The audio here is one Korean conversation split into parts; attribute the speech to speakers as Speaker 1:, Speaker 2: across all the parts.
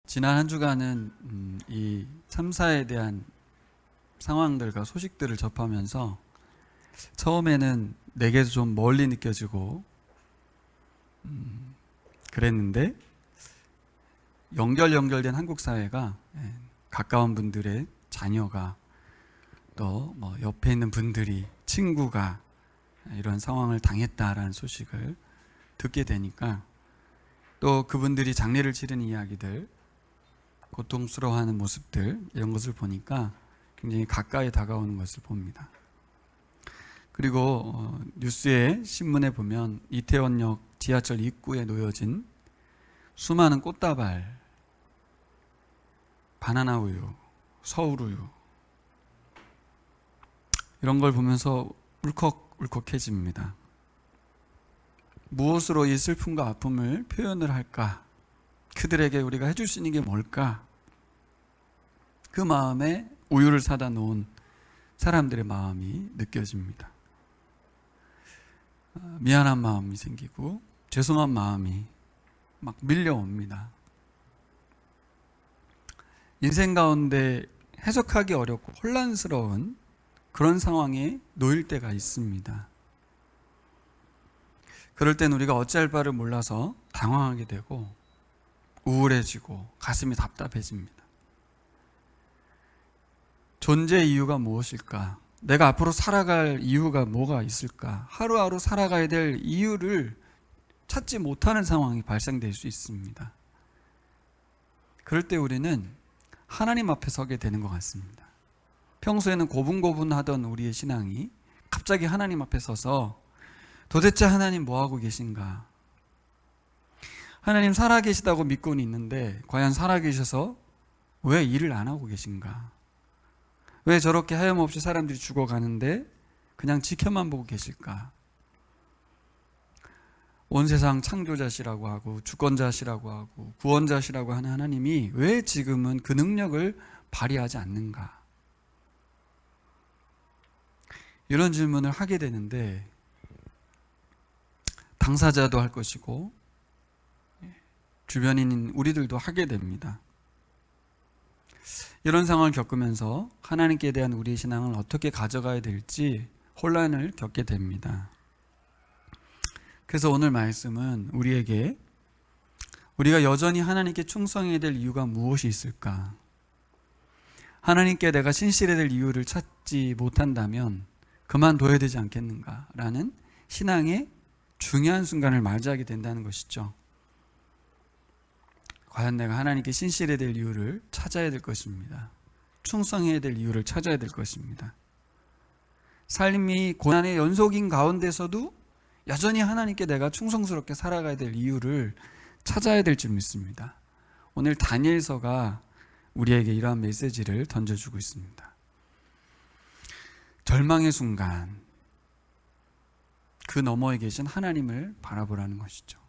Speaker 1: 지난 한 주간은 이 참사에 대한 상황들과 소식들을 접하면서 처음에는 내게도 좀 멀리 느껴지고 그랬는데 연결된 한국 사회가 가까운 분들의 자녀가 또 뭐 옆에 있는 분들이 친구가 이런 상황을 당했다라는 소식을 듣게 되니까 또 그분들이 장례를 치르는 이야기들, 고통스러워하는 모습들, 이런 것을 보니까 굉장히 가까이 다가오는 것을 봅니다. 그리고 뉴스에 신문에 보면 이태원역 지하철 입구에 놓여진 수많은 꽃다발, 바나나 우유, 서울 우유, 이런 걸 보면서 울컥울컥해집니다. 무엇으로 이 슬픔과 아픔을 표현을 할까? 그들에게 우리가 해줄 수 있는 게 뭘까? 그 마음에 우유를 사다 놓은 사람들의 마음이 느껴집니다. 미안한 마음이 생기고 죄송한 마음이 막 밀려옵니다. 인생 가운데 해석하기 어렵고 혼란스러운 그런 상황에 놓일 때가 있습니다. 그럴 땐 우리가 어찌할 바를 몰라서 당황하게 되고 우울해지고 가슴이 답답해집니다. 존재의 이유가 무엇일까? 내가 앞으로 살아갈 이유가 뭐가 있을까? 하루하루 살아가야 될 이유를 찾지 못하는 상황이 발생될 수 있습니다. 그럴 때 우리는 하나님 앞에 서게 되는 것 같습니다. 평소에는 고분고분하던 우리의 신앙이 갑자기 하나님 앞에 서서 도대체 하나님 뭐하고 계신가? 하나님 살아계시다고 믿고는 있는데 과연 살아계셔서 왜 일을 안 하고 계신가? 왜 저렇게 하염없이 사람들이 죽어가는데 그냥 지켜만 보고 계실까? 온 세상 창조자시라고 하고 주권자시라고 하고 구원자시라고 하는 하나님이 왜 지금은 그 능력을 발휘하지 않는가? 이런 질문을 하게 되는데 당사자도 할 것이고 주변인 우리들도 하게 됩니다. 이런 상황을 겪으면서 하나님께 대한 우리의 신앙을 어떻게 가져가야 될지 혼란을 겪게 됩니다. 그래서 오늘 말씀은 우리에게 우리가 여전히 하나님께 충성해야 될 이유가 무엇이 있을까? 하나님께 내가 신실해야 될 이유를 찾지 못한다면 그만둬야 되지 않겠는가라는 신앙의 중요한 순간을 맞이하게 된다는 것이죠. 과연 내가 하나님께 신실해야 될 이유를 찾아야 될 것입니다. 충성해야 될 이유를 찾아야 될 것입니다. 삶이 고난의 연속인 가운데서도 여전히 하나님께 내가 충성스럽게 살아가야 될 이유를 찾아야 될 줄 믿습니다. 오늘 다니엘서가 우리에게 이러한 메시지를 던져주고 있습니다. 절망의 순간 그 너머에 계신 하나님을 바라보라는 것이죠.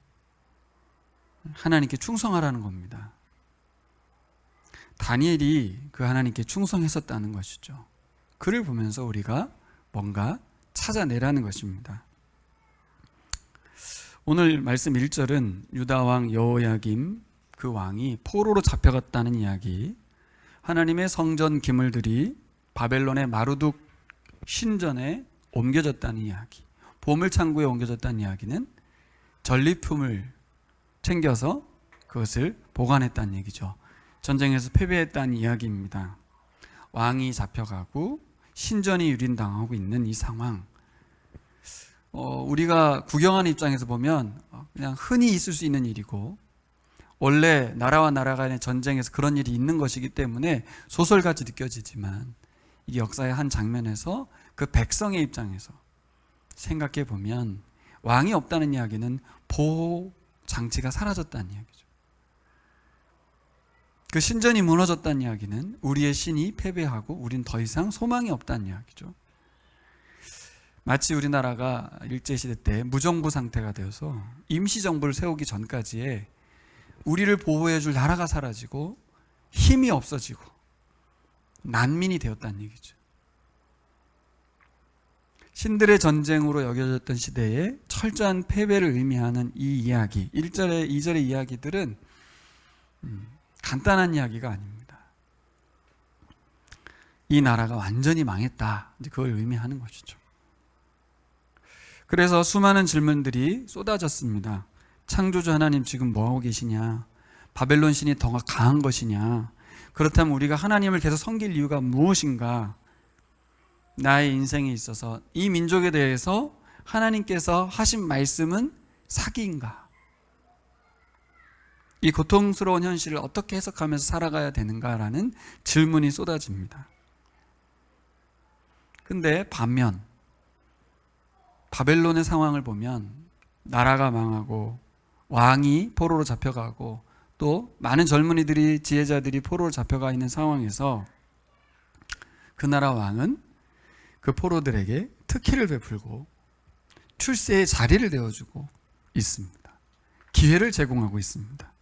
Speaker 1: 하나님께 충성하라는 겁니다. 다니엘이 그 하나님께 충성했었다는 것이죠. 그를 보면서 우리가 뭔가 찾아내라는 것입니다. 오늘 말씀 1절은 유다 왕 여호야김 그 왕이 포로로 잡혀갔다는 이야기, 하나님의 성전 기물들이 바벨론의 마루둑 신전에 옮겨졌다는 이야기, 보물창고에 옮겨졌다는 이야기는 전리품을 챙겨서 그것을 보관했다는 얘기죠. 전쟁에서 패배했다는 이야기입니다. 왕이 잡혀가고 신전이 유린당하고 있는 이 상황, 우리가 구경하는 입장에서 보면 그냥 흔히 있을 수 있는 일이고 원래 나라와 나라 간의 전쟁에서 그런 일이 있는 것이기 때문에 소설같이 느껴지지만 이 역사의 한 장면에서 그 백성의 입장에서 생각해 보면 왕이 없다는 이야기는 보호 장치가 사라졌다는 이야기죠. 그 신전이 무너졌다는 이야기는 우리의 신이 패배하고 우린 더 이상 소망이 없다는 이야기죠. 마치 우리나라가 일제시대 때 무정부 상태가 되어서 임시정부를 세우기 전까지에 우리를 보호해줄 나라가 사라지고 힘이 없어지고 난민이 되었다는 얘기죠. 신들의 전쟁으로 여겨졌던 시대에 철저한 패배를 의미하는 이 이야기, 1절에 2절의 이야기들은 간단한 이야기가 아닙니다. 이 나라가 완전히 망했다, 이제 그걸 의미하는 것이죠. 그래서 수많은 질문들이 쏟아졌습니다. 창조주 하나님 지금 뭐하고 계시냐? 바벨론 신이 더 강한 것이냐? 그렇다면 우리가 하나님을 계속 섬길 이유가 무엇인가? 나의 인생에 있어서 이 민족에 대해서 하나님께서 하신 말씀은 사기인가? 이 고통스러운 현실을 어떻게 해석하면서 살아가야 되는가라는 질문이 쏟아집니다. 근데 반면 바벨론의 상황을 보면 나라가 망하고 왕이 포로로 잡혀가고 또 많은 젊은이들이, 지혜자들이 포로로 잡혀가 있는 상황에서 그 나라 왕은 그 포로들에게 특혜를 베풀고 출세의 자리를 내어주고 있습니다. 기회를 제공하고 있습니다.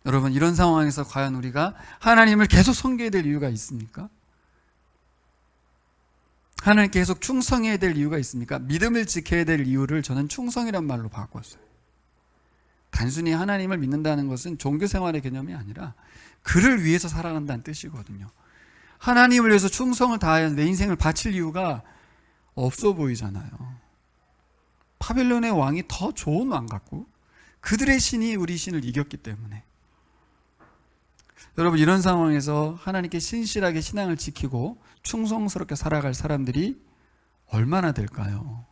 Speaker 1: 여러분, 이런 상황에서 과연 우리가 하나님을 계속 섬겨야 될 이유가 있습니까? 하나님께 계속 충성해야 될 이유가 있습니까? 믿음을 지켜야 될 이유를 저는 충성이란 말로 바꿨어요. 단순히 하나님을 믿는다는 것은 종교 생활의 개념이 아니라 그를 위해서 살아간다는 뜻이거든요. 하나님을 위해서 충성을 다해서 내 인생을 바칠 이유가 없어 보이잖아요. 바벨론의 왕이 더 좋은 왕 같고 그들의 신이 우리 신을 이겼기 때문에. 여러분, 이런 상황에서 하나님께 신실하게 신앙을 지키고 충성스럽게 살아갈 사람들이 얼마나 될까요?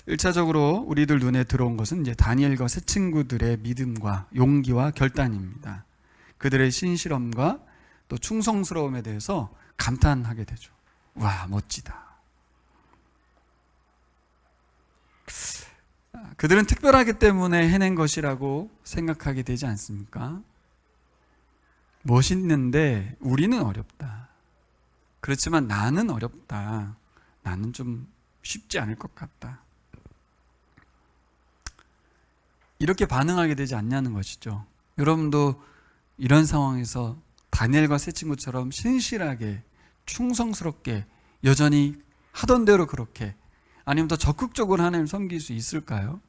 Speaker 1: 1차적으로 우리들 눈에 들어온 것은 이제 다니엘과 세 친구들의 믿음과 용기와 결단입니다. 그들의 신실함과 또 충성스러움에 대해서 감탄하게 되죠. 와, 멋지다. 그들은 특별하기 때문에 해낸 것이라고 생각하게 되지 않습니까? 멋있는데 우리는 어렵다. 그렇지만 나는 어렵다. 나는 좀 쉽지 않을 것 같다. 이렇게 반응하게 되지 않냐는 것이죠. 여러분도 이런 상황에서 다니엘과 세 친구처럼 신실하게 충성스럽게 여전히 하던 대로 그렇게, 아니면 더 적극적으로 하나님을 섬길 수 있을까요?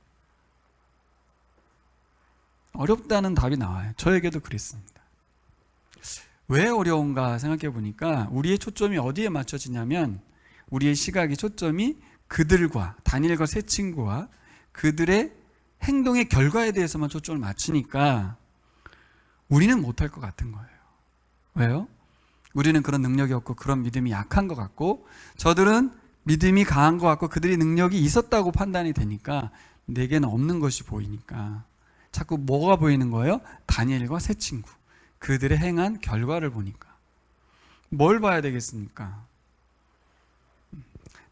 Speaker 1: 어렵다는 답이 나와요. 저에게도 그랬습니다. 왜 어려운가 생각해 보니까 우리의 초점이 어디에 맞춰지냐면, 우리의 시각이 초점이 그들과, 다니엘과 세 친구와 그들의 행동의 결과에 대해서만 초점을 맞추니까 우리는 못할 것 같은 거예요. 왜요? 우리는 그런 능력이 없고 그런 믿음이 약한 것 같고, 저들은 믿음이 강한 것 같고 그들이 능력이 있었다고 판단이 되니까 내게는 없는 것이 보이니까 자꾸 뭐가 보이는 거예요? 다니엘과 세 친구, 그들의 행한 결과를 보니까. 뭘 봐야 되겠습니까?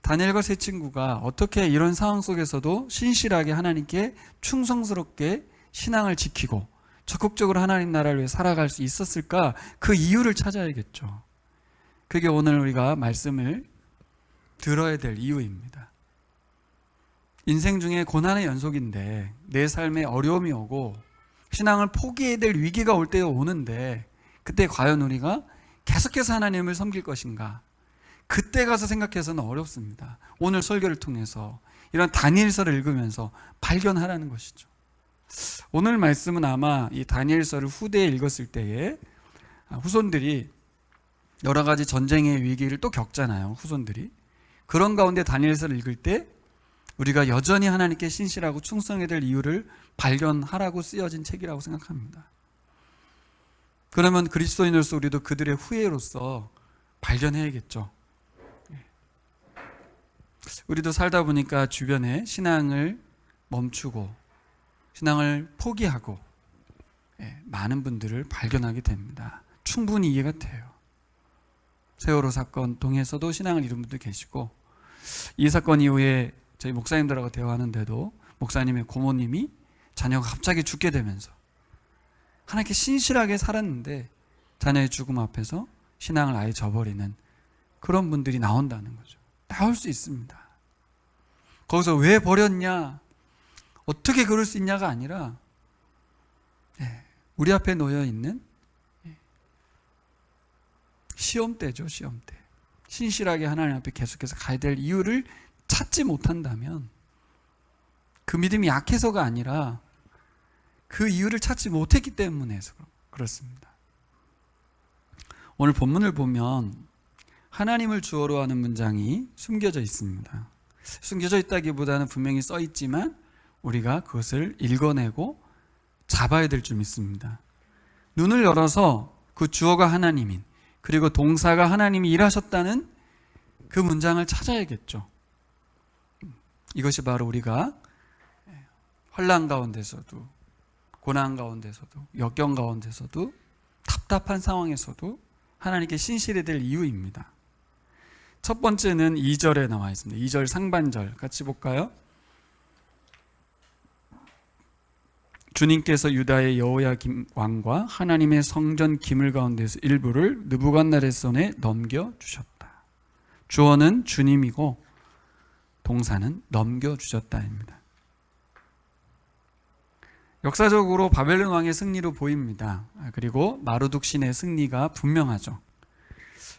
Speaker 1: 다니엘과 세 친구가 어떻게 이런 상황 속에서도 신실하게 하나님께 충성스럽게 신앙을 지키고 적극적으로 하나님 나라를 위해 살아갈 수 있었을까? 그 이유를 찾아야겠죠. 그게 오늘 우리가 말씀을 들어야 될 이유입니다. 인생 중에 고난의 연속인데 내 삶에 어려움이 오고 신앙을 포기해야 될 위기가 올 때가 오는데, 그때 과연 우리가 계속해서 하나님을 섬길 것인가? 그때 가서 생각해서는 어렵습니다. 오늘 설교를 통해서 이런 다니엘서를 읽으면서 발견하라는 것이죠. 오늘 말씀은 아마 이 다니엘서를 후대에 읽었을 때에 후손들이 여러 가지 전쟁의 위기를 또 겪잖아요. 후손들이. 그런 가운데 다니엘서를 읽을 때 우리가 여전히 하나님께 신실하고 충성해야 될 이유를 발견하라고 쓰여진 책이라고 생각합니다. 그러면 그리스도인으로서 우리도 그들의 후예로서 발견해야겠죠. 우리도 살다 보니까 주변에 신앙을 멈추고 신앙을 포기하고 많은 분들을 발견하게 됩니다. 충분히 이해가 돼요. 세월호 사건 통해서도 신앙을 잃은 분도 계시고, 이 사건 이후에 저희 목사님들하고 대화하는데도 목사님의 고모님이 자녀가 갑자기 죽게 되면서 하나님께 신실하게 살았는데 자녀의 죽음 앞에서 신앙을 아예 저버리는 그런 분들이 나온다는 거죠. 나올 수 있습니다. 거기서 왜 버렸냐, 어떻게 그럴 수 있냐가 아니라 우리 앞에 놓여 있는 시험대죠. 시험대. 신실하게 하나님 앞에 계속해서 가야 될 이유를 찾지 못한다면, 그 믿음이 약해서가 아니라 그 이유를 찾지 못했기 때문에 그렇습니다. 오늘 본문을 보면 하나님을 주어로 하는 문장이 숨겨져 있습니다. 숨겨져 있다기보다는 분명히 써 있지만 우리가 그것을 읽어내고 잡아야 될 줄 믿습니다. 눈을 열어서 그 주어가 하나님인, 그리고 동사가 하나님이 일하셨다는 그 문장을 찾아야겠죠. 이것이 바로 우리가 환난 가운데서도, 고난 가운데서도, 역경 가운데서도, 답답한 상황에서도 하나님께 신실해야 될 이유입니다. 첫 번째는 2절에 나와 있습니다. 2절 상반절 같이 볼까요? 주님께서 유다의 여호야김 왕과 하나님의 성전 기물 가운데서 일부를 느부갓네살 손에 넘겨주셨다. 주어는 주님이고 동사는 넘겨주셨다입니다. 역사적으로 바벨론 왕의 승리로 보입니다. 그리고 마르둑 신의 승리가 분명하죠.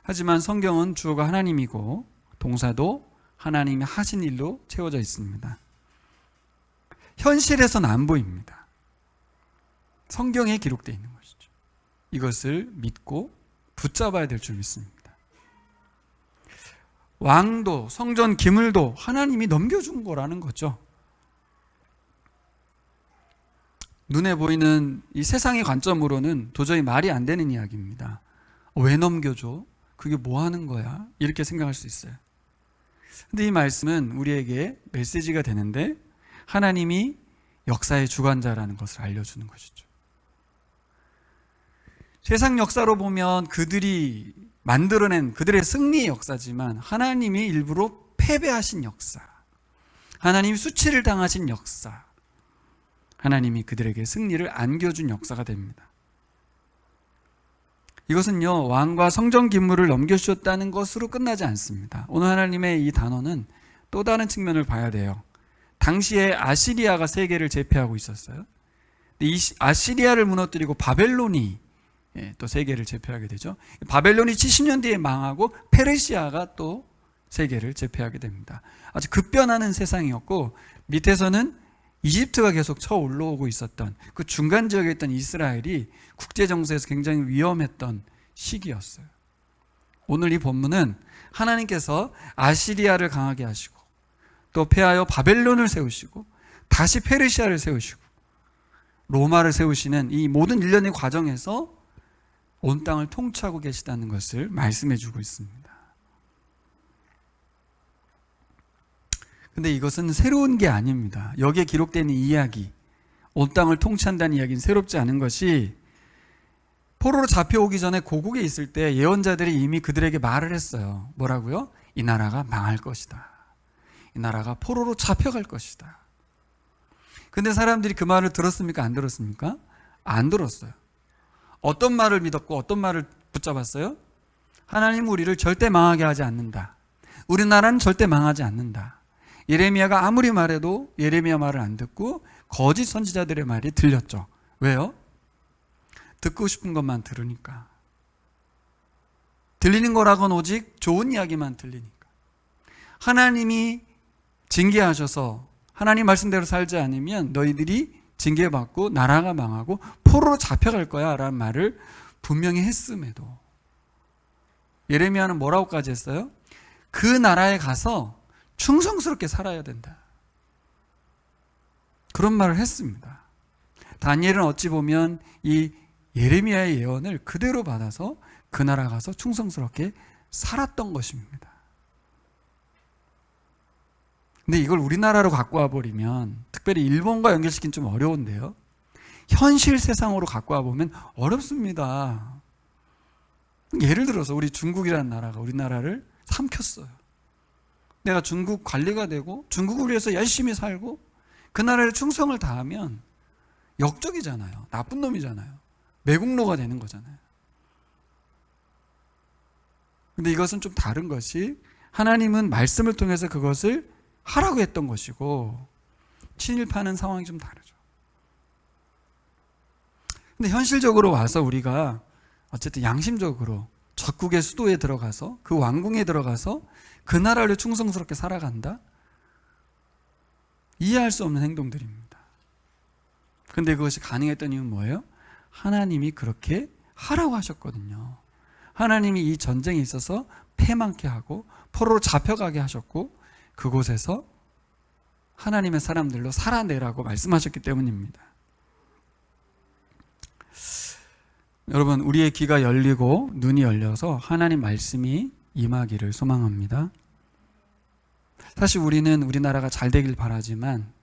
Speaker 1: 하지만 성경은 주어가 하나님이고 동사도 하나님이 하신 일로 채워져 있습니다. 현실에서는 안 보입니다. 성경에 기록되어 있는 것이죠. 이것을 믿고 붙잡아야 될 줄 믿습니다. 왕도 성전 기물도 하나님이 넘겨준 거라는 거죠. 눈에 보이는 이 세상의 관점으로는 도저히 말이 안 되는 이야기입니다. 왜 넘겨줘? 그게 뭐 하는 거야? 이렇게 생각할 수 있어요. 근데 이 말씀은 우리에게 메시지가 되는데 하나님이 역사의 주관자라는 것을 알려주는 것이죠. 세상 역사로 보면 그들이 만들어낸 그들의 승리의 역사지만 하나님이 일부러 패배하신 역사, 하나님이 수치를 당하신 역사, 하나님이 그들에게 승리를 안겨준 역사가 됩니다. 이것은요, 왕과 성전 기물을 넘겨주셨다는 것으로 끝나지 않습니다. 오늘 하나님의 이 단어는 또 다른 측면을 봐야 돼요. 당시에 아시리아가 세계를 제패하고 있었어요. 이 아시리아를 무너뜨리고 바벨론이 또 세계를 제패하게 되죠. 바벨론이 70년 뒤에 망하고 페르시아가 또 세계를 제패하게 됩니다. 아주 급변하는 세상이었고 밑에서는 이집트가 계속 쳐 올라오고 있었던 그 중간 지역에 있던 이스라엘이 국제 정세에서 굉장히 위험했던 시기였어요. 오늘 이 본문은 하나님께서 아시리아를 강하게 하시고 또 패하여 바벨론을 세우시고 다시 페르시아를 세우시고 로마를 세우시는 이 모든 일련의 과정에서 온 땅을 통치하고 계시다는 것을 말씀해 주고 있습니다. 근데 이것은 새로운 게 아닙니다. 여기에 기록되는 이야기, 온 땅을 통치한다는 이야기는 새롭지 않은 것이 포로로 잡혀오기 전에 고국에 있을 때 예언자들이 이미 그들에게 말을 했어요. 뭐라고요? 이 나라가 망할 것이다. 이 나라가 포로로 잡혀갈 것이다. 근데 사람들이 그 말을 들었습니까? 안 들었습니까? 안 들었어요. 어떤 말을 믿었고 어떤 말을 붙잡았어요? 하나님은 우리를 절대 망하게 하지 않는다. 우리나라는 절대 망하지 않는다. 예레미야가 아무리 말해도 예레미야 말을 안 듣고 거짓 선지자들의 말이 들렸죠. 왜요? 듣고 싶은 것만 들으니까. 들리는 거라고는 오직 좋은 이야기만 들리니까. 하나님이 징계하셔서 하나님 말씀대로 살지 않으면 너희들이 징계받고 나라가 망하고 포로로 잡혀갈 거야 라는 말을 분명히 했음에도 예레미야는 뭐라고까지 했어요? 그 나라에 가서 충성스럽게 살아야 된다. 그런 말을 했습니다. 다니엘은 어찌 보면 이 예레미야의 예언을 그대로 받아서 그 나라 가서 충성스럽게 살았던 것입니다. 근데 이걸 우리나라로 갖고 와버리면 특별히 일본과 연결시키긴 좀 어려운데요. 현실 세상으로 갖고 와보면 어렵습니다. 예를 들어서 우리 중국이라는 나라가 우리나라를 삼켰어요. 내가 중국 관리가 되고 중국을 위해서 열심히 살고 그 나라에 충성을 다하면 역적이잖아요. 나쁜 놈이잖아요. 매국노가 되는 거잖아요. 근데 이것은 좀 다른 것이 하나님은 말씀을 통해서 그것을 하라고 했던 것이고 친일파는 상황이 좀 다르죠. 근데 현실적으로 와서 우리가 어쨌든 양심적으로 적국의 수도에 들어가서 그 왕궁에 들어가서 그 나라를 충성스럽게 살아간다? 이해할 수 없는 행동들입니다. 근데 그것이 가능했던 이유는 뭐예요? 하나님이 그렇게 하라고 하셨거든요. 하나님이 이 전쟁에 있어서 패망케 하고 포로로 잡혀가게 하셨고 그곳에서 하나님의 사람들로 살아내라고 말씀하셨기 때문입니다. 여러분, 우리의 귀가 열리고 눈이 열려서 하나님 말씀이 임하기를 소망합니다. 사실 우리는 우리나라가 잘 되길 바라지만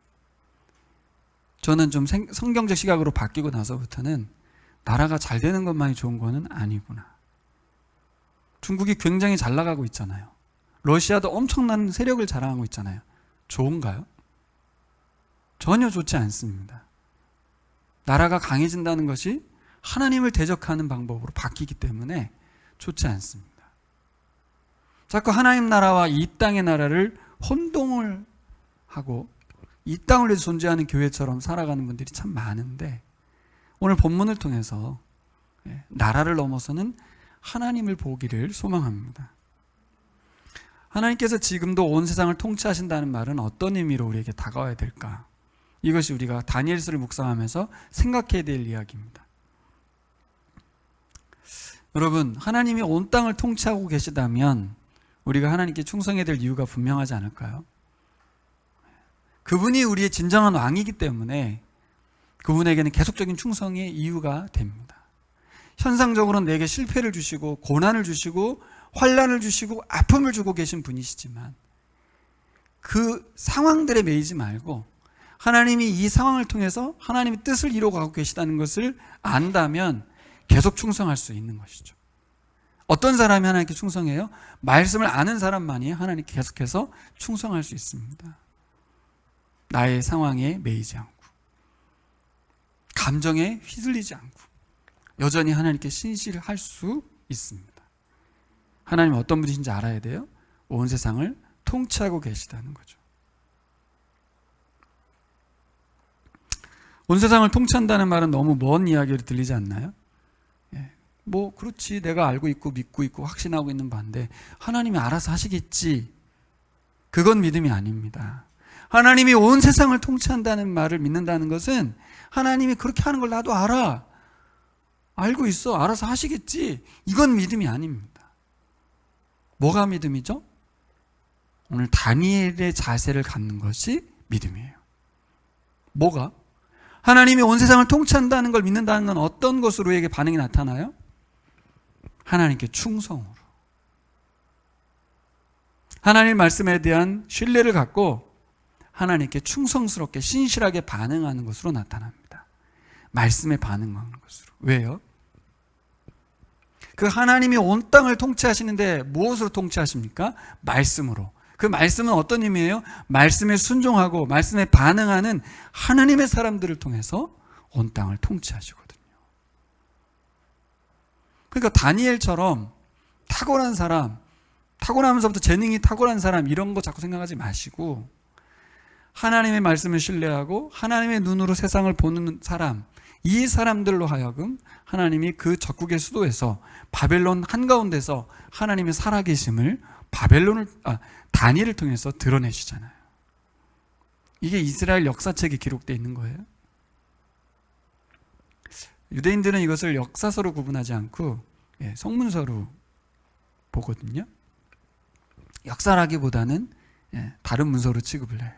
Speaker 1: 저는 좀 성경적 시각으로 바뀌고 나서부터는 나라가 잘 되는 것만이 좋은 거는 아니구나. 중국이 굉장히 잘 나가고 있잖아요. 러시아도 엄청난 세력을 자랑하고 있잖아요. 좋은가요? 전혀 좋지 않습니다. 나라가 강해진다는 것이 하나님을 대적하는 방법으로 바뀌기 때문에 좋지 않습니다. 자꾸 하나님 나라와 이 땅의 나라를 혼동을 하고 이 땅을 위해서 존재하는 교회처럼 살아가는 분들이 참 많은데 오늘 본문을 통해서 나라를 넘어서는 하나님을 보기를 소망합니다. 하나님께서 지금도 온 세상을 통치하신다는 말은 어떤 의미로 우리에게 다가와야 될까? 이것이 우리가 다니엘서를 묵상하면서 생각해야 될 이야기입니다. 여러분, 하나님이 온 땅을 통치하고 계시다면 우리가 하나님께 충성해야 될 이유가 분명하지 않을까요? 그분이 우리의 진정한 왕이기 때문에 그분에게는 계속적인 충성의 이유가 됩니다. 현상적으로는 내게 실패를 주시고 고난을 주시고 환난을 주시고 아픔을 주고 계신 분이시지만 그 상황들에 매이지 말고 하나님이 이 상황을 통해서 하나님의 뜻을 이루어가고 계시다는 것을 안다면 계속 충성할 수 있는 것이죠. 어떤 사람이 하나님께 충성해요? 말씀을 아는 사람만이 하나님께 계속해서 충성할 수 있습니다. 나의 상황에 매이지 않고 감정에 휘둘리지 않고 여전히 하나님께 신실할 수 있습니다. 하나님이 어떤 분이신지 알아야 돼요. 온 세상을 통치하고 계시다는 거죠. 온 세상을 통치한다는 말은 너무 먼 이야기로 들리지 않나요? 뭐 그렇지, 내가 알고 있고 믿고 있고 확신하고 있는 바인데 하나님이 알아서 하시겠지. 그건 믿음이 아닙니다. 하나님이 온 세상을 통치한다는 말을 믿는다는 것은 하나님이 그렇게 하는 걸 나도 알아. 알고 있어. 알아서 하시겠지. 이건 믿음이 아닙니다. 뭐가 믿음이죠? 오늘 다니엘의 자세를 갖는 것이 믿음이에요. 뭐가? 하나님이 온 세상을 통치한다는 걸 믿는다는 건 어떤 것으로 우리에게 반응이 나타나요? 하나님께 충성으로. 하나님 말씀에 대한 신뢰를 갖고 하나님께 충성스럽게 신실하게 반응하는 것으로 나타납니다. 말씀에 반응하는 것으로. 왜요? 그 하나님이 온 땅을 통치하시는데 무엇으로 통치하십니까? 말씀으로. 그 말씀은 어떤 의미예요? 말씀에 순종하고 말씀에 반응하는 하나님의 사람들을 통해서 온 땅을 통치하시거든요. 그러니까 다니엘처럼 탁월한 사람, 타고나면서부터 재능이 탁월한 사람 이런 거 자꾸 생각하지 마시고 하나님의 말씀을 신뢰하고 하나님의 눈으로 세상을 보는 사람, 이 사람들로 하여금 하나님이 그 적국의 수도에서 바벨론 한가운데서 하나님의 살아계심을 다니엘을 통해서 드러내시잖아요. 이게 이스라엘 역사책에 기록되어 있는 거예요. 유대인들은 이것을 역사서로 구분하지 않고 성문서로 보거든요. 역사라기보다는 다른 문서로 취급을 해요.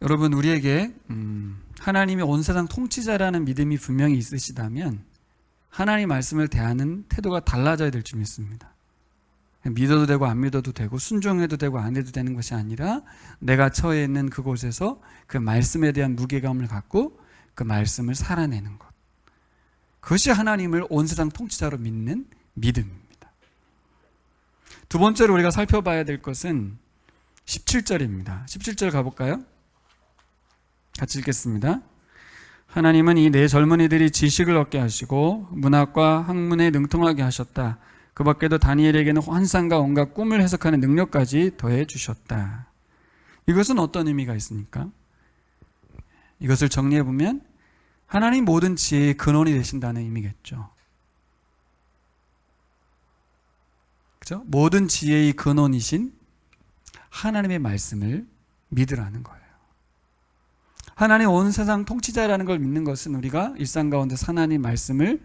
Speaker 1: 여러분, 우리에게 하나님이 온 세상 통치자라는 믿음이 분명히 있으시다면 하나님 말씀을 대하는 태도가 달라져야 될 줄 믿습니다. 믿어도 되고 안 믿어도 되고 순종해도 되고 안 해도 되는 것이 아니라 내가 처해 있는 그곳에서 그 말씀에 대한 무게감을 갖고 그 말씀을 살아내는 것. 그것이 하나님을 온 세상 통치자로 믿는 믿음입니다. 두 번째로 우리가 살펴봐야 될 것은 17절입니다. 17절 가볼까요? 같이 읽겠습니다. 하나님은 이 네 젊은이들이 지식을 얻게 하시고 문학과 학문에 능통하게 하셨다. 그 밖에도 다니엘에게는 환상과 온갖 꿈을 해석하는 능력까지 더해 주셨다. 이것은 어떤 의미가 있습니까? 이것을 정리해 보면 하나님 모든 지혜의 근원이 되신다는 의미겠죠. 그렇죠? 모든 지혜의 근원이신 하나님의 말씀을 믿으라는 거예요. 하나님 온 세상 통치자라는 걸 믿는 것은 우리가 일상 가운데 하나님 말씀을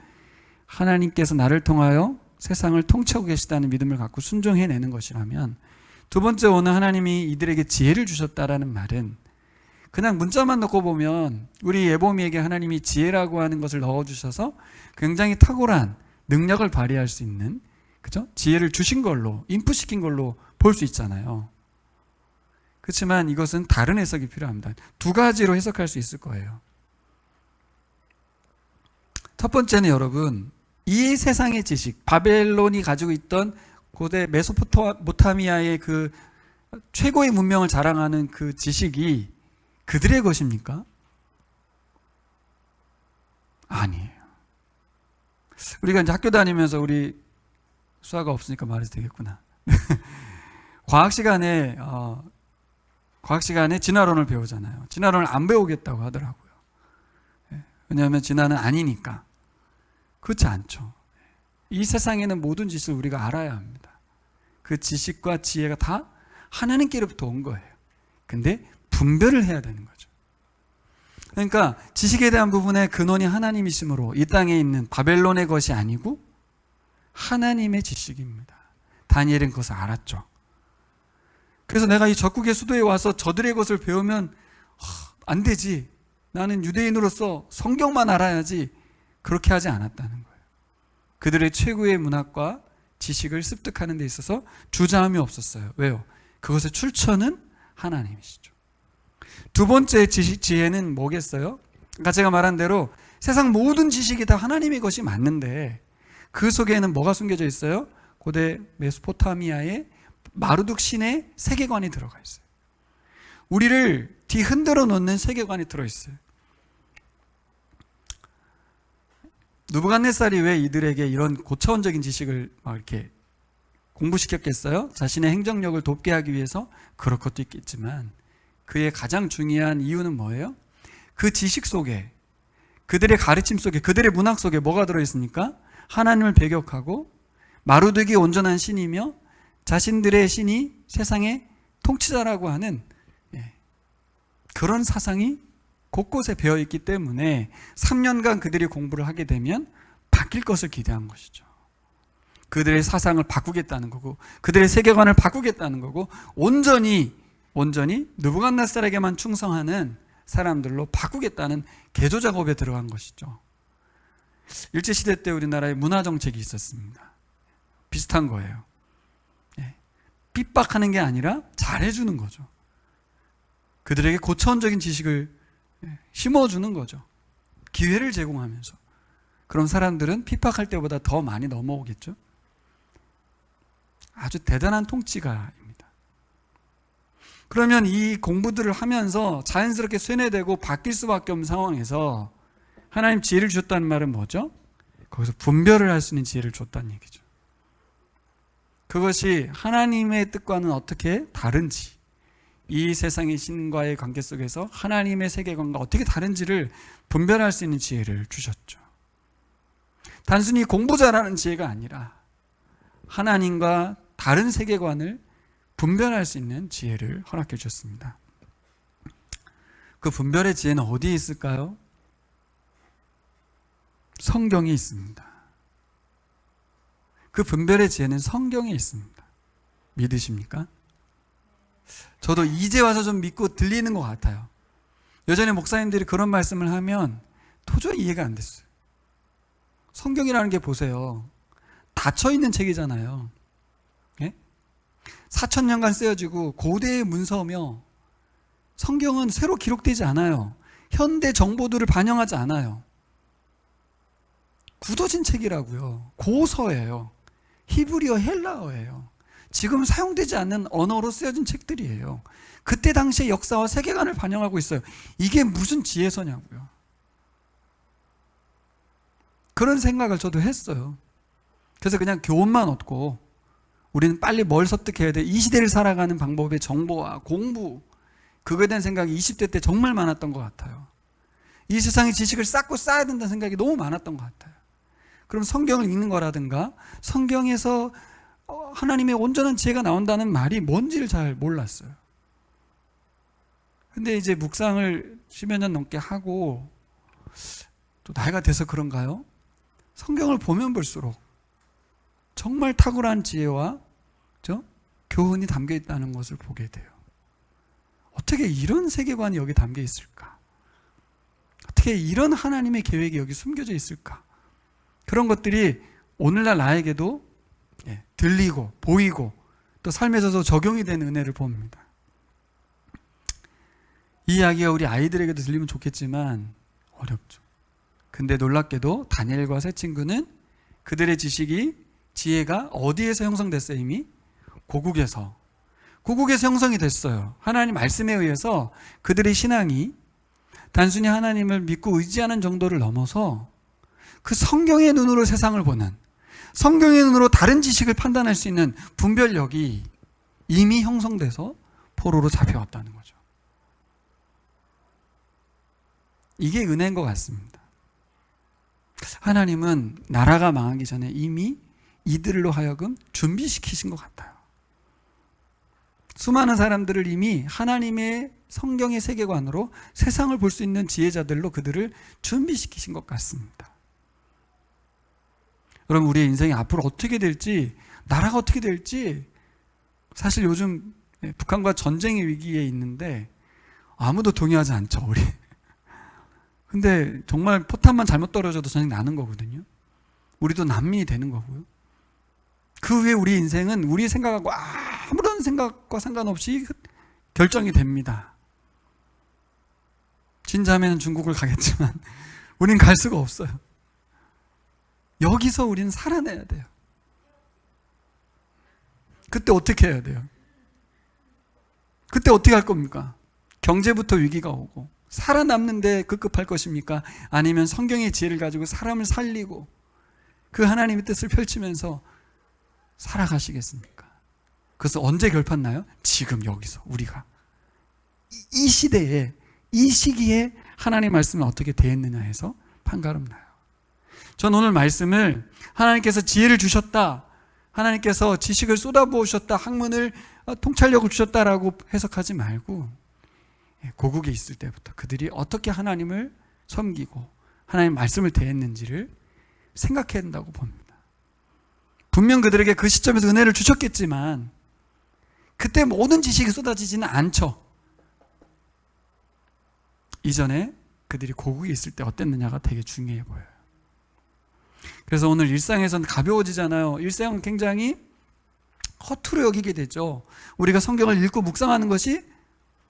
Speaker 1: 하나님께서 나를 통하여 세상을 통치하고 계시다는 믿음을 갖고 순종해내는 것이라면, 두 번째 오늘 하나님이 이들에게 지혜를 주셨다라는 말은 그냥 문자만 넣고 보면 우리 예보미에게 하나님이 지혜라고 하는 것을 넣어주셔서 굉장히 탁월한 능력을 발휘할 수 있는, 그죠? 지혜를 주신 걸로, 인풋시킨 걸로 볼 수 있잖아요. 그렇지만 이것은 다른 해석이 필요합니다. 두 가지로 해석할 수 있을 거예요. 첫 번째는 여러분, 이 세상의 지식, 바벨론이 가지고 있던 고대 메소포타미아의 그 최고의 문명을 자랑하는 그 지식이 그들의 것입니까? 아니에요. 우리가 이제 학교 다니면서, 우리 수아가 없으니까 말해도 되겠구나. 과학 시간에 진화론을 배우잖아요. 진화론을 안 배우겠다고 하더라고요. 왜냐하면 진화는 아니니까. 그렇지 않죠. 이 세상에는 모든 지식을 우리가 알아야 합니다. 그 지식과 지혜가 다 하나님께로부터 온 거예요. 근데 분별을 해야 되는 거죠. 그러니까 지식에 대한 부분의 근원이 하나님이시므로 이 땅에 있는 바벨론의 것이 아니고 하나님의 지식입니다. 다니엘은 그것을 알았죠. 그래서 내가 이 적국의 수도에 와서 저들의 것을 배우면 안 되지, 나는 유대인으로서 성경만 알아야지, 그렇게 하지 않았다는 거예요. 그들의 최고의 문학과 지식을 습득하는 데 있어서 주저함이 없었어요. 왜요? 그것의 출처는 하나님이시죠. 두 번째 지혜는 뭐겠어요? 그러니까 제가 말한 대로 세상 모든 지식이 다 하나님의 것이 맞는데 그 속에는 뭐가 숨겨져 있어요? 고대 메소포타미아의 마르둑 신의 세계관이 들어가 있어요. 우리를 뒤흔들어 놓는 세계관이 들어있어요. 느부갓네살이 왜 이들에게 이런 고차원적인 지식을 막 이렇게 공부시켰겠어요? 자신의 행정력을 돕게 하기 위해서? 그럴 것도 있겠지만 그의 가장 중요한 이유는 뭐예요? 그 지식 속에, 그들의 가르침 속에, 그들의 문학 속에 뭐가 들어있습니까? 하나님을 배격하고 마르둑이 온전한 신이며 자신들의 신이 세상의 통치자라고 하는 그런 사상이 곳곳에 배어있기 때문에 3년간 그들이 공부를 하게 되면 바뀔 것을 기대한 것이죠. 그들의 사상을 바꾸겠다는 거고 그들의 세계관을 바꾸겠다는 거고 온전히 느부갓네살에게만 충성하는 사람들로 바꾸겠다는 개조 작업에 들어간 것이죠. 일제시대 때 우리나라에 문화정책이 있었습니다. 비슷한 거예요. 핍박하는 게 아니라 잘해주는 거죠. 그들에게 고차원적인 지식을 심어주는 거죠. 기회를 제공하면서. 그럼 사람들은 핍박할 때보다 더 많이 넘어오겠죠. 아주 대단한 통치가입니다. 그러면 이 공부들을 하면서 자연스럽게 쇠뇌되고 바뀔 수밖에 없는 상황에서 하나님 지혜를 주셨다는 말은 뭐죠? 거기서 분별을 할 수 있는 지혜를 줬다는 얘기죠. 그것이 하나님의 뜻과는 어떻게 다른지, 이 세상의 신과의 관계 속에서 하나님의 세계관과 어떻게 다른지를 분별할 수 있는 지혜를 주셨죠. 단순히 공부 잘하는 지혜가 아니라 하나님과 다른 세계관을 분별할 수 있는 지혜를 허락해 주셨습니다. 그 분별의 지혜는 어디에 있을까요? 성경에 있습니다. 그 분별의 지혜는 성경에 있습니다. 믿으십니까? 저도 이제 와서 좀 믿고 들리는 것 같아요. 예전에 목사님들이 그런 말씀을 하면 도저히 이해가 안 됐어요. 성경이라는 게 보세요. 닫혀있는 책이잖아요. 4,000년간 쓰여지고 고대의 문서며 성경은 새로 기록되지 않아요. 현대 정보들을 반영하지 않아요. 굳어진 책이라고요. 고서예요. 히브리어, 헬라어예요. 지금 사용되지 않는 언어로 쓰여진 책들이에요. 그때 당시의 역사와 세계관을 반영하고 있어요. 이게 무슨 지혜서냐고요. 그런 생각을 저도 했어요. 그래서 그냥 교훈만 얻고 우리는 빨리 뭘 습득해야 돼. 이 시대를 살아가는 방법의 정보와 공부, 그거에 대한 생각이 20대 때 정말 많았던 것 같아요. 이 세상의 지식을 쌓고 쌓아야 된다는 생각이 너무 많았던 것 같아요. 그럼 성경을 읽는 거라든가 성경에서 하나님의 온전한 지혜가 나온다는 말이 뭔지를 잘 몰랐어요. 근데 이제 묵상을 10여 년 넘게 하고 또 나이가 돼서 그런가요? 성경을 보면 볼수록 정말 탁월한 지혜와 교훈이 담겨 있다는 것을 보게 돼요. 어떻게 이런 세계관이 여기 담겨 있을까? 어떻게 이런 하나님의 계획이 여기 숨겨져 있을까? 그런 것들이 오늘날 나에게도 들리고 보이고 또 삶에서도 적용이 되는 은혜를 봅니다. 이 이야기가 우리 아이들에게도 들리면 좋겠지만 어렵죠. 근데 놀랍게도 다니엘과 세 친구는 그들의 지혜가 어디에서 형성됐어요? 이미 고국에서 형성이 됐어요. 하나님 말씀에 의해서 그들의 신앙이 단순히 하나님을 믿고 의지하는 정도를 넘어서 그 성경의 눈으로 세상을 보는, 성경의 눈으로 다른 지식을 판단할 수 있는 분별력이 이미 형성돼서 포로로 잡혀왔다는 거죠. 이게 은혜인 것 같습니다. 하나님은 나라가 망하기 전에 이미 이들로 하여금 준비시키신 것 같아요. 수많은 사람들을 이미 하나님의 성경의 세계관으로 세상을 볼 수 있는 지혜자들로 그들을 준비시키신 것 같습니다. 여러분, 우리의 인생이 앞으로 어떻게 될지, 나라가 어떻게 될지, 사실 요즘 북한과 전쟁의 위기에 있는데 아무도 동의하지 않죠, 우리. 근데 정말 포탄만 잘못 떨어져도 전쟁 나는 거거든요. 우리도 난민이 되는 거고요. 그 후에 우리 인생은 우리 생각하고 아무런 생각과 상관없이 결정이 됩니다. 진짜면 중국을 가겠지만 우린 갈 수가 없어요. 여기서 우리는 살아내야 돼요. 그때 어떻게 해야 돼요? 그때 어떻게 할 겁니까? 경제부터 위기가 오고 살아남는데 급급할 것입니까? 아니면 성경의 지혜를 가지고 사람을 살리고 그 하나님의 뜻을 펼치면서 살아가시겠습니까? 그래서 언제 결판나요? 지금 여기서 우리가 이 시대에, 이 시기에 하나님의 말씀을 어떻게 대했느냐 해서 판가름 나요. 전 오늘 말씀을 하나님께서 지혜를 주셨다, 하나님께서 지식을 쏟아부으셨다, 학문을 통찰력을 주셨다라고 해석하지 말고 고국에 있을 때부터 그들이 어떻게 하나님을 섬기고 하나님의 말씀을 대했는지를 생각해야 된다고 봅니다. 분명 그들에게 그 시점에서 은혜를 주셨겠지만 그때 모든 지식이 쏟아지지는 않죠. 이전에 그들이 고국에 있을 때 어땠느냐가 되게 중요해 보여요. 그래서 오늘 일상에서는 가벼워지잖아요. 일상은 굉장히 허투루 여기게 되죠. 우리가 성경을 읽고 묵상하는 것이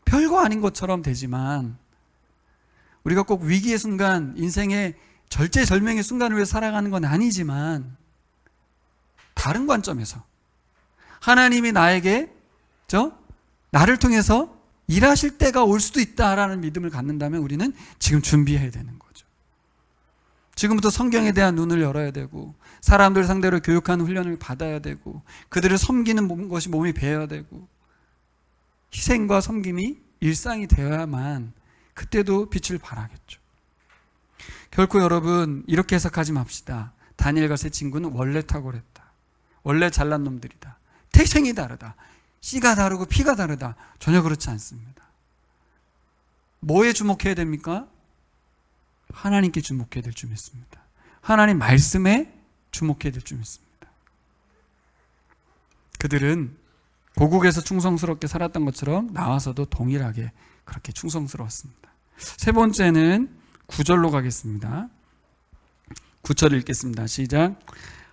Speaker 1: 별거 아닌 것처럼 되지만 우리가 꼭 위기의 순간, 인생의 절제절명의 순간을 위해 살아가는 건 아니지만 다른 관점에서 하나님이 나에게 나를 통해서 일하실 때가 올 수도 있다라는 믿음을 갖는다면 우리는 지금 준비해야 되는 거죠. 지금부터 성경에 대한 눈을 열어야 되고 사람들 상대로 교육하는 훈련을 받아야 되고 그들을 섬기는 것이 몸이 배어야 되고 희생과 섬김이 일상이 되어야만 그때도 빛을 발하겠죠. 결코 여러분 이렇게 해석하지 맙시다. 다니엘과 세 친구는 원래 탁월했다, 원래 잘난 놈들이다, 태생이 다르다, 씨가 다르고 피가 다르다. 전혀 그렇지 않습니다. 뭐에 주목해야 됩니까? 하나님께 주목해야 될 줄 믿습니다. 하나님 말씀에 주목해야 될 줄 믿습니다. 그들은 고국에서 충성스럽게 살았던 것처럼 나와서도 동일하게 그렇게 충성스러웠습니다. 세 번째는 9절로 가겠습니다. 9절 읽겠습니다. 시작.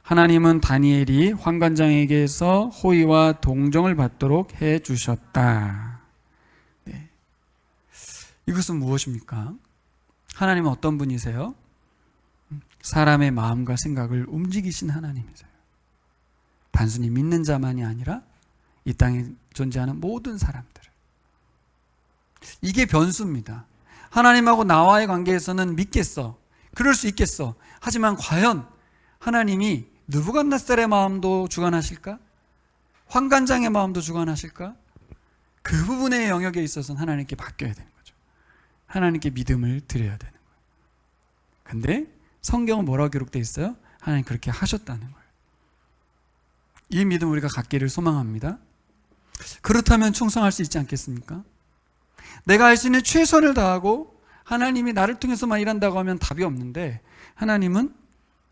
Speaker 1: 하나님은 다니엘이 환관장에게서 호의와 동정을 받도록 해주셨다. 네. 이것은 무엇입니까? 하나님은 어떤 분이세요? 사람의 마음과 생각을 움직이신 하나님이세요. 단순히 믿는 자만이 아니라 이 땅에 존재하는 모든 사람들을. 이게 변수입니다. 하나님하고 나와의 관계에서는 믿겠어, 그럴 수 있겠어. 하지만 과연 하나님이 느부갓네살의 마음도 주관하실까? 환관장의 마음도 주관하실까? 그 부분의 영역에 있어서는 하나님께 맡겨야 되는 거죠. 하나님께 믿음을 드려야 되는 거예요. 근데 성경은 뭐라고 기록되어 있어요? 하나님 그렇게 하셨다는 거예요. 이 믿음 우리가 갖기를 소망합니다. 그렇다면 충성할 수 있지 않겠습니까? 내가 할 수 있는 최선을 다하고 하나님이 나를 통해서만 일한다고 하면 답이 없는데, 하나님은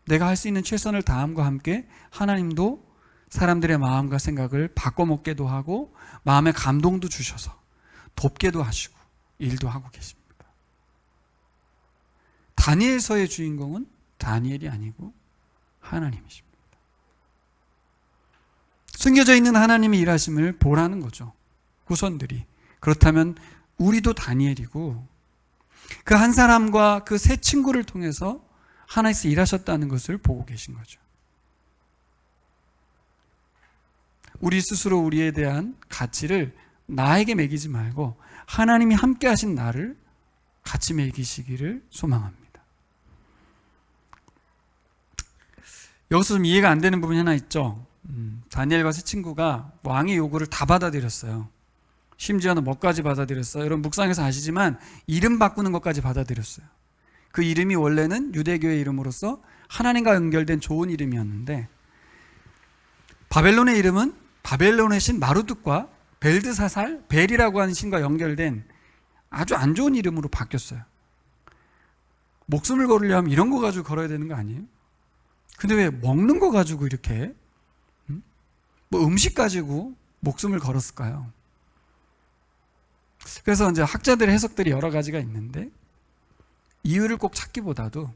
Speaker 1: 내가 할 수 있는 최선을 다함과 함께 하나님도 사람들의 마음과 생각을 바꿔먹게도 하고 마음의 감동도 주셔서 돕게도 하시고 일도 하고 계십니다. 다니엘서의 주인공은 다니엘이 아니고 하나님이십니다. 숨겨져 있는 하나님의 일하심을 보라는 거죠, 후손들이. 그렇다면 우리도 다니엘이고 그 한 사람과 그 세 친구를 통해서 하나님께서 일하셨다는 것을 보고 계신 거죠. 우리 스스로 우리에 대한 가치를 나에게 매기지 말고 하나님이 함께 하신 나를 같이 매기시기를 소망합니다. 여기서 좀 이해가 안 되는 부분이 하나 있죠. 다니엘과 세 친구가 왕의 요구를 다 받아들였어요. 심지어는 뭐까지 받아들였어요? 여러분 묵상에서 아시지만 이름 바꾸는 것까지 받아들였어요. 그 이름이 원래는 유대교의 이름으로서 하나님과 연결된 좋은 이름이었는데, 바벨론의 이름은 바벨론의 신 마루둑과 벨드사살, 벨이라고 하는 신과 연결된 아주 안 좋은 이름으로 바뀌었어요. 목숨을 걸으려면 이런 거 가지고 걸어야 되는 거 아니에요? 근데 왜 먹는 거 가지고 이렇게 뭐 음식 가지고 목숨을 걸었을까요? 그래서 이제 학자들의 해석들이 여러 가지가 있는데, 이유를 꼭 찾기보다도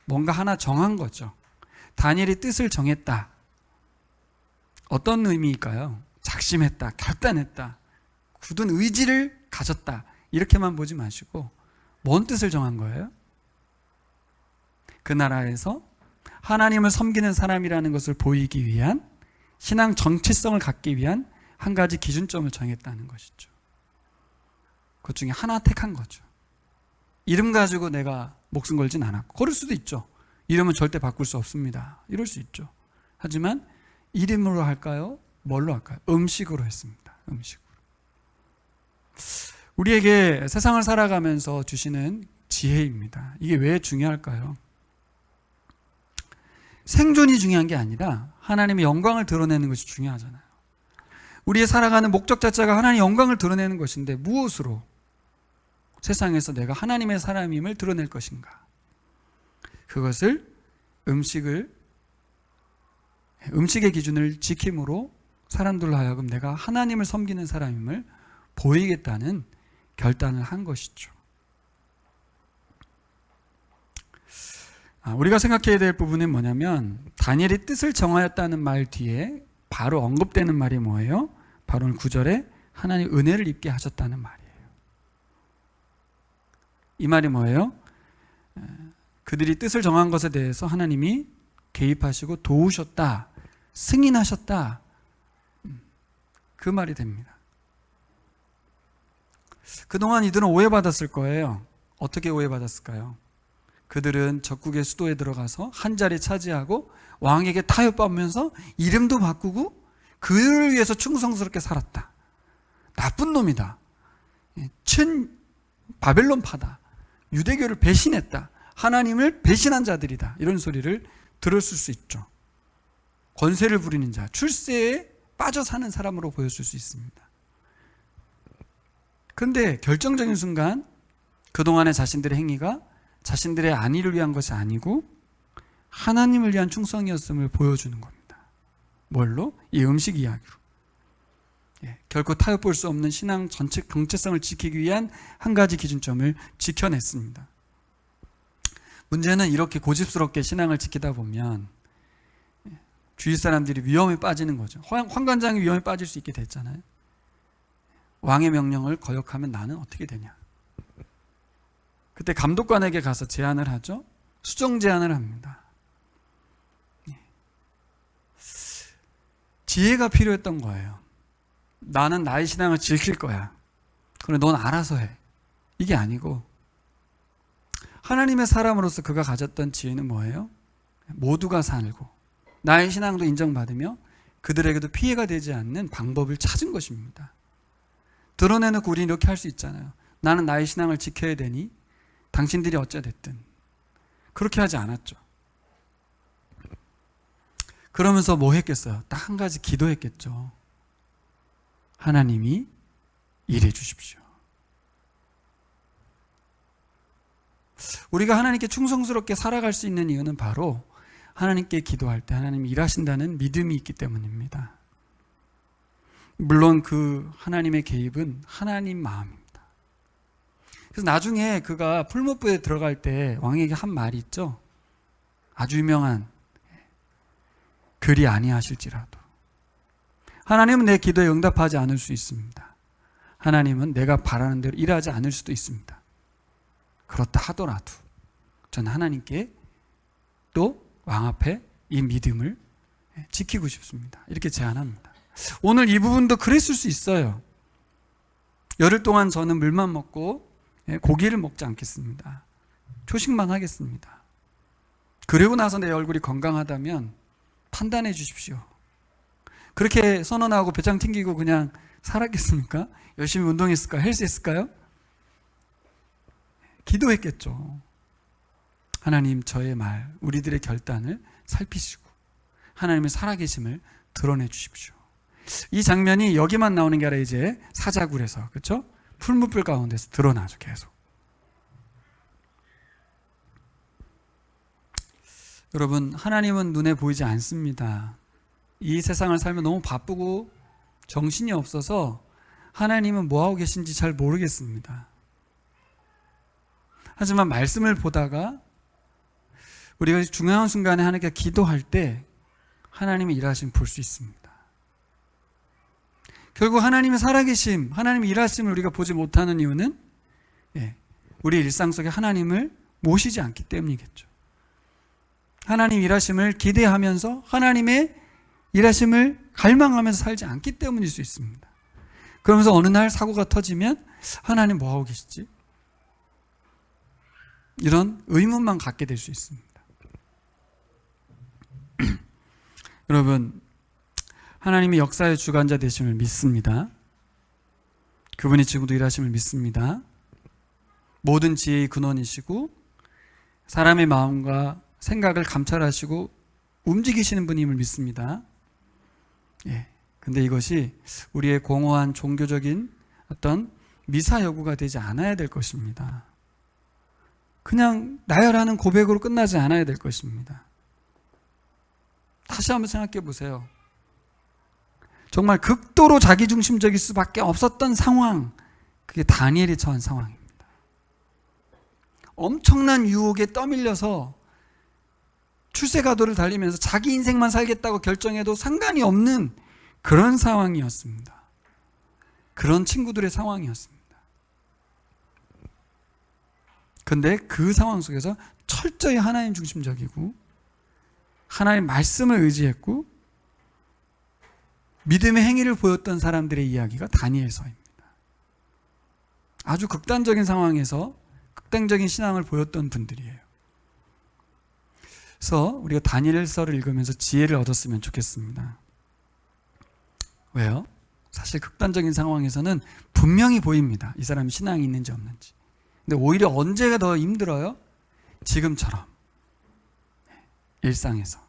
Speaker 1: 뭔가 하나 정한 거죠. 다니엘이 뜻을 정했다. 어떤 의미일까요? 작심했다, 결단했다, 굳은 의지를 가졌다, 이렇게만 보지 마시고 뭔 뜻을 정한 거예요? 그 나라에서 하나님을 섬기는 사람이라는 것을 보이기 위한, 신앙 정체성을 갖기 위한 한 가지 기준점을 정했다는 것이죠. 그 중에 하나 택한 거죠. 이름 가지고 내가 목숨 걸진 않았고, 걸을 수도 있죠. 이름은 절대 바꿀 수 없습니다. 이럴 수 있죠. 하지만 이름으로 할까요? 뭘로 할까요? 음식으로 했습니다. 음식으로. 우리에게 세상을 살아가면서 주시는 지혜입니다. 이게 왜 중요할까요? 생존이 중요한 게 아니라 하나님의 영광을 드러내는 것이 중요하잖아요. 우리의 살아가는 목적 자체가 하나님의 영광을 드러내는 것인데, 무엇으로 세상에서 내가 하나님의 사람임을 드러낼 것인가? 그것을 음식의 기준을 지킴으로 사람들로 하여금 내가 하나님을 섬기는 사람임을 보이겠다는 결단을 한 것이죠. 우리가 생각해야 될 부분은 뭐냐면, 다니엘이 뜻을 정하였다는 말 뒤에 바로 언급되는 말이 뭐예요? 바로 9절에 하나님 은혜를 입게 하셨다는 말이에요. 이 말이 뭐예요? 그들이 뜻을 정한 것에 대해서 하나님이 개입하시고 도우셨다, 승인하셨다, 그 말이 됩니다. 그동안 이들은 오해받았을 거예요. 어떻게 오해받았을까요? 그들은 적국의 수도에 들어가서 한 자리 차지하고 왕에게 타협하면서 이름도 바꾸고 그를 위해서 충성스럽게 살았다. 나쁜 놈이다. 친 바벨론파다. 유대교를 배신했다. 하나님을 배신한 자들이다. 이런 소리를 들었을 수 있죠. 권세를 부리는 자, 출세에 빠져 사는 사람으로 보였을 수 있습니다. 그런데 결정적인 순간 그동안의 자신들의 행위가 자신들의 안위를 위한 것이 아니고 하나님을 위한 충성이었음을 보여주는 겁니다. 뭘로? 이 음식 이야기로. 결코 타협볼 수 없는 신앙 전체 정체성을 지키기 위한 한 가지 기준점을 지켜냈습니다. 문제는 이렇게 고집스럽게 신앙을 지키다 보면 주위 사람들이 위험에 빠지는 거죠. 환관장이 위험에 빠질 수 있게 됐잖아요. 왕의 명령을 거역하면 나는 어떻게 되냐. 그때 감독관에게 가서 제안을 하죠. 수정 제안을 합니다. 지혜가 필요했던 거예요. 나는 나의 신앙을 지킬 거야. 그래, 넌 알아서 해. 이게 아니고 하나님의 사람으로서 그가 가졌던 지혜는 뭐예요? 모두가 살고 나의 신앙도 인정받으며 그들에게도 피해가 되지 않는 방법을 찾은 것입니다. 드러내놓고 우리는 이렇게 할 수 있잖아요. 나는 나의 신앙을 지켜야 되니 당신들이 어찌됐든. 그렇게 하지 않았죠. 그러면서 뭐 했겠어요? 딱 한 가지 기도했겠죠. 하나님이 일해 주십시오. 우리가 하나님께 충성스럽게 살아갈 수 있는 이유는 바로 하나님께 기도할 때 하나님이 일하신다는 믿음이 있기 때문입니다. 물론 그 하나님의 개입은 하나님 마음입니다. 그래서 나중에 그가 풀무부에 들어갈 때 왕에게 한 말이 있죠. 아주 유명한 그리 아니하실지라도 하나님은 내 기도에 응답하지 않을 수 있습니다. 하나님은 내가 바라는 대로 일하지 않을 수도 있습니다. 그렇다 하더라도 저는 하나님께 또 왕 앞에 이 믿음을 지키고 싶습니다. 이렇게 제안합니다. 오늘 이 부분도 그랬을 수 있어요. 열흘 동안 저는 물만 먹고 고기를 먹지 않겠습니다. 초식만 하겠습니다. 그리고 나서 내 얼굴이 건강하다면 판단해 주십시오. 그렇게 선언하고 배짱 튕기고 그냥 살았겠습니까? 열심히 운동했을까요? 헬스했을까요? 기도했겠죠. 하나님, 저의 말, 우리들의 결단을 살피시고 하나님의 살아계심을 드러내 주십시오. 이 장면이 여기만 나오는 게 아니라 이제 사자굴에서, 그렇죠? 풀무불 가운데서 드러나죠. 계속. 여러분, 하나님은 눈에 보이지 않습니다. 이 세상을 살면 너무 바쁘고 정신이 없어서 하나님은 뭐하고 계신지 잘 모르겠습니다. 하지만 말씀을 보다가 우리가 중요한 순간에 하나님께 기도할 때 하나님의 일하심을 볼 수 있습니다. 결국 하나님의 살아계심, 하나님의 일하심을 우리가 보지 못하는 이유는 우리 일상 속에 하나님을 모시지 않기 때문이겠죠. 하나님 일하심을 기대하면서 하나님의 일하심을 갈망하면서 살지 않기 때문일 수 있습니다. 그러면서 어느 날 사고가 터지면 하나님 뭐하고 계시지? 이런 의문만 갖게 될 수 있습니다. 여러분, 하나님이 역사의 주관자 되심을 믿습니다. 그분이 지금도 일하심을 믿습니다. 모든 지혜의 근원이시고 사람의 마음과 생각을 감찰하시고 움직이시는 분임을 믿습니다. 근데 이것이 우리의 공허한 종교적인 어떤 미사 여구가 되지 않아야 될 것입니다. 그냥 나열하는 고백으로 끝나지 않아야 될 것입니다. 다시 한번 생각해 보세요. 정말 극도로 자기중심적일 수밖에 없었던 상황, 그게 다니엘이 처한 상황입니다. 엄청난 유혹에 떠밀려서 출세가도를 달리면서 자기 인생만 살겠다고 결정해도 상관이 없는 그런 상황이었습니다. 그런 친구들의 상황이었습니다. 그런데 그 상황 속에서 철저히 하나님 중심적이고 하나님 말씀을 의지했고 믿음의 행위를 보였던 사람들의 이야기가 다니엘서입니다. 아주 극단적인 상황에서 극단적인 신앙을 보였던 분들이에요. 그래서 우리가 다니엘서를 읽으면서 지혜를 얻었으면 좋겠습니다. 왜요? 사실 극단적인 상황에서는 분명히 보입니다. 이 사람이 신앙이 있는지 없는지. 근데 오히려 언제가 더 힘들어요? 지금처럼. 일상에서.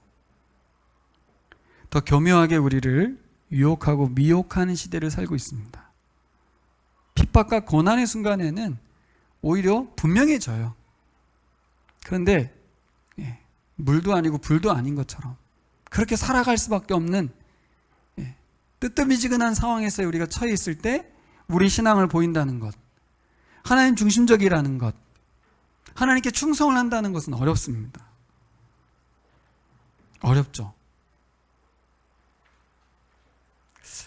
Speaker 1: 더 교묘하게 우리를 유혹하고 미혹하는 시대를 살고 있습니다. 핍박과 고난의 순간에는 오히려 분명해져요. 그런데 물도 아니고 불도 아닌 것처럼 그렇게 살아갈 수밖에 없는 뜨뜻미지근한 상황에서 우리가 처해 있을 때 우리 신앙을 보인다는 것, 하나님 중심적이라는 것, 하나님께 충성을 한다는 것은 어렵습니다. 어렵죠.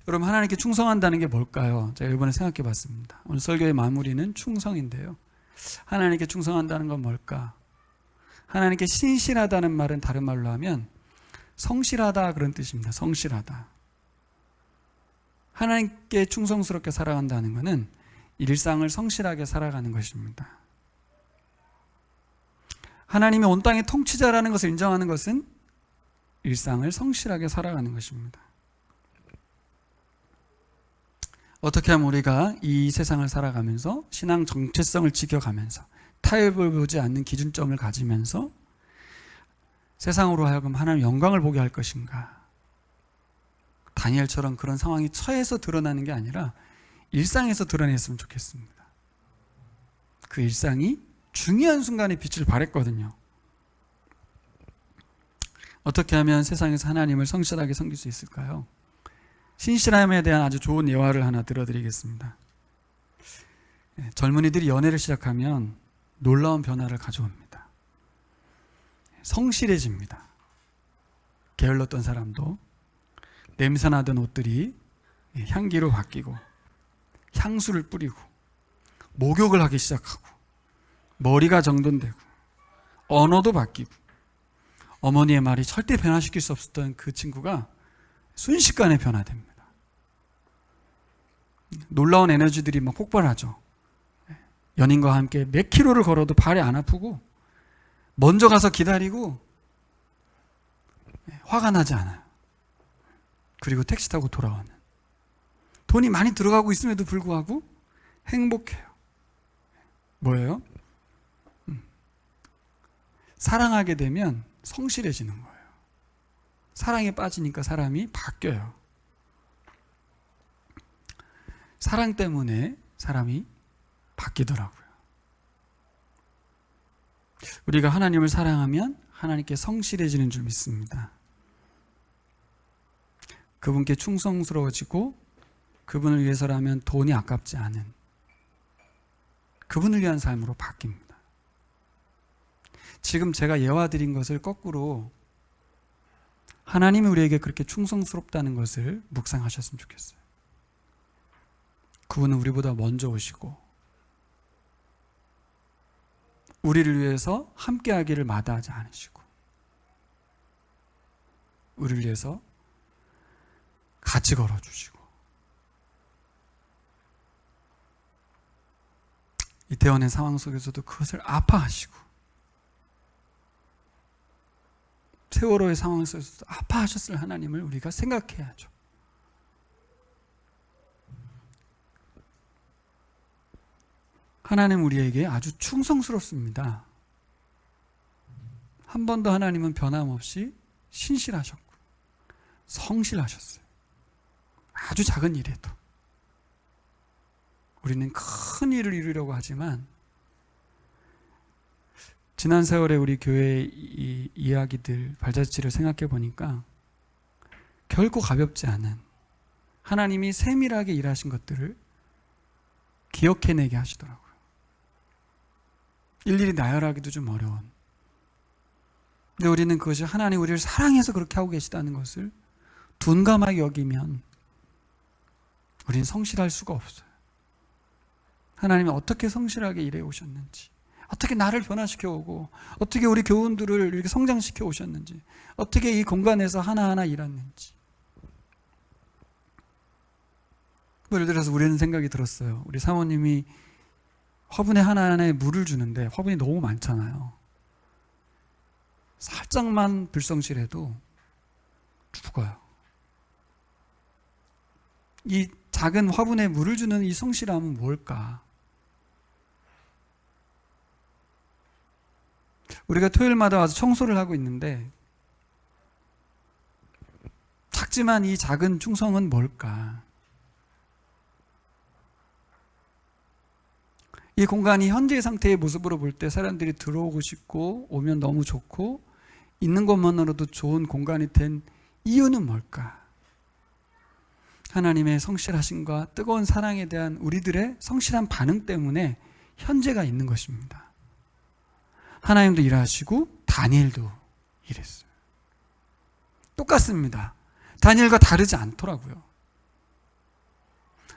Speaker 1: 여러분, 하나님께 충성한다는 게 뭘까요? 제가 이번에 생각해 봤습니다. 오늘 설교의 마무리는 충성인데요. 하나님께 충성한다는 건 뭘까? 하나님께 신실하다는 말은 다른 말로 하면 성실하다, 그런 뜻입니다. 성실하다. 하나님께 충성스럽게 살아간다는 것은 일상을 성실하게 살아가는 것입니다. 하나님이 온 땅의 통치자라는 것을 인정하는 것은 일상을 성실하게 살아가는 것입니다. 어떻게 하면 우리가 이 세상을 살아가면서 신앙 정체성을 지켜가면서 타협을 보지 않는 기준점을 가지면서 세상으로 하여금 하나님의 영광을 보게 할 것인가? 다니엘처럼 그런 상황이 처해서 드러나는 게 아니라 일상에서 드러냈으면 좋겠습니다. 그 일상이 중요한 순간에 빛을 발했거든요. 어떻게 하면 세상에서 하나님을 성실하게 섬길 수 있을까요? 신실함에 대한 아주 좋은 예화를 하나 들어드리겠습니다. 젊은이들이 연애를 시작하면 놀라운 변화를 가져옵니다. 성실해집니다. 게을렀던 사람도 냄새나던 옷들이 향기로 바뀌고 향수를 뿌리고 목욕을 하기 시작하고 머리가 정돈되고 언어도 바뀌고 어머니의 말이 절대 변화시킬 수 없었던 그 친구가 순식간에 변화됩니다. 놀라운 에너지들이 막 폭발하죠. 연인과 함께 몇 킬로를 걸어도 발이 안 아프고 먼저 가서 기다리고 화가 나지 않아요. 그리고 택시 타고 돌아오는, 돈이 많이 들어가고 있음에도 불구하고 행복해요. 뭐예요? 사랑하게 되면 성실해지는 거예요. 사랑에 빠지니까 사람이 바뀌어요. 사랑 때문에 사람이 바뀌더라고요. 우리가 하나님을 사랑하면 하나님께 성실해지는 줄 믿습니다. 그분께 충성스러워지고 그분을 위해서라면 돈이 아깝지 않은 그분을 위한 삶으로 바뀝니다. 지금 제가 예화드린 것을 거꾸로 하나님이 우리에게 그렇게 충성스럽다는 것을 묵상하셨으면 좋겠어요. 그분은 우리보다 먼저 오시고 우리를 위해서 함께하기를 마다하지 않으시고 우리를 위해서 같이 걸어주시고 이태원의 상황 속에서도 그것을 아파하시고 세월호의 상황 속에서도 아파하셨을 하나님을 우리가 생각해야죠. 하나님 우리에게 아주 충성스럽습니다. 한 번도 하나님은 변함없이 신실하셨고 성실하셨어요. 아주 작은 일에도. 우리는 큰 일을 이루려고 하지만 지난 세월에 우리 교회의 이 이야기들, 발자취를 생각해 보니까 결코 가볍지 않은 하나님이 세밀하게 일하신 것들을 기억해내게 하시더라고요. 일일이 나열하기도 좀 어려운. 근데 우리는 그것이 하나님 우리를 사랑해서 그렇게 하고 계시다는 것을 둔감하게 여기면 우리는 성실할 수가 없어요. 하나님이 어떻게 성실하게 일해 오셨는지, 어떻게 나를 변화시켜 오고, 어떻게 우리 교훈들을 이렇게 성장시켜 오셨는지, 어떻게 이 공간에서 하나하나 일했는지. 예를 들어서 우리는 생각이 들었어요. 우리 사모님이 화분에 하나하나에 물을 주는데 화분이 너무 많잖아요. 살짝만 불성실해도 죽어요. 이 작은 화분에 물을 주는 이 성실함은 뭘까? 우리가 토요일마다 와서 청소를 하고 있는데 작지만 이 작은 충성은 뭘까? 이 공간이 현재의 상태의 모습으로 볼 때 사람들이 들어오고 싶고 오면 너무 좋고 있는 것만으로도 좋은 공간이 된 이유는 뭘까? 하나님의 성실하심과 뜨거운 사랑에 대한 우리들의 성실한 반응 때문에 현재가 있는 것입니다. 하나님도 일하시고 다니엘도 일했어요. 똑같습니다. 다니엘과 다르지 않더라고요.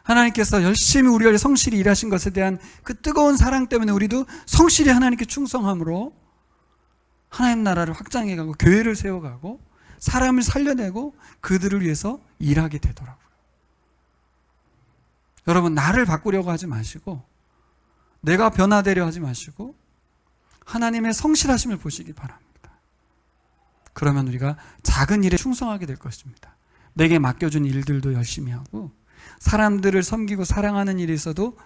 Speaker 1: 하나님께서 열심히 우리를 성실히 일하신 것에 대한 그 뜨거운 사랑 때문에 우리도 성실히 하나님께 충성함으로 하나님 나라를 확장해가고 교회를 세워가고 사람을 살려내고 그들을 위해서 일하게 되더라고요. 여러분, 나를 바꾸려고 하지 마시고 내가 변화되려 하지 마시고 하나님의 성실하심을 보시기 바랍니다. 그러면 우리가 작은 일에 충성하게 될 것입니다. 내게 맡겨준 일들도 열심히 하고 사람들을 섬기고 사랑하는 일에 있어도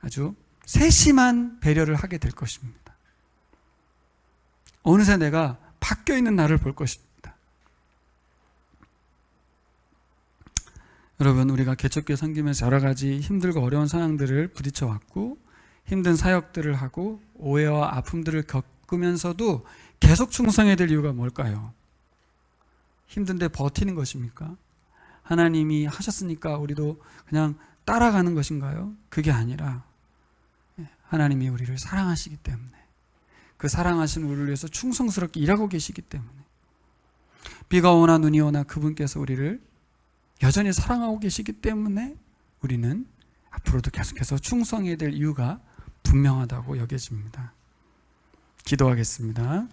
Speaker 1: 아주 세심한 배려를 하게 될 것입니다. 어느새 내가 바뀌어있는 나를 볼 것입니다. 여러분, 우리가 개척교회 섬기면서 여러 가지 힘들고 어려운 상황들을 부딪혀왔고 힘든 사역들을 하고 오해와 아픔들을 겪으면서도 계속 충성해야 될 이유가 뭘까요? 힘든데 버티는 것입니까? 하나님이 하셨으니까 우리도 그냥 따라가는 것인가요? 그게 아니라 하나님이 우리를 사랑하시기 때문에, 그 사랑하시는 우리를 위해서 충성스럽게 일하고 계시기 때문에, 비가 오나 눈이 오나 그분께서 우리를 여전히 사랑하고 계시기 때문에 우리는 앞으로도 계속해서 충성해야 될 이유가 분명하다고 여겨집니다. 기도하겠습니다.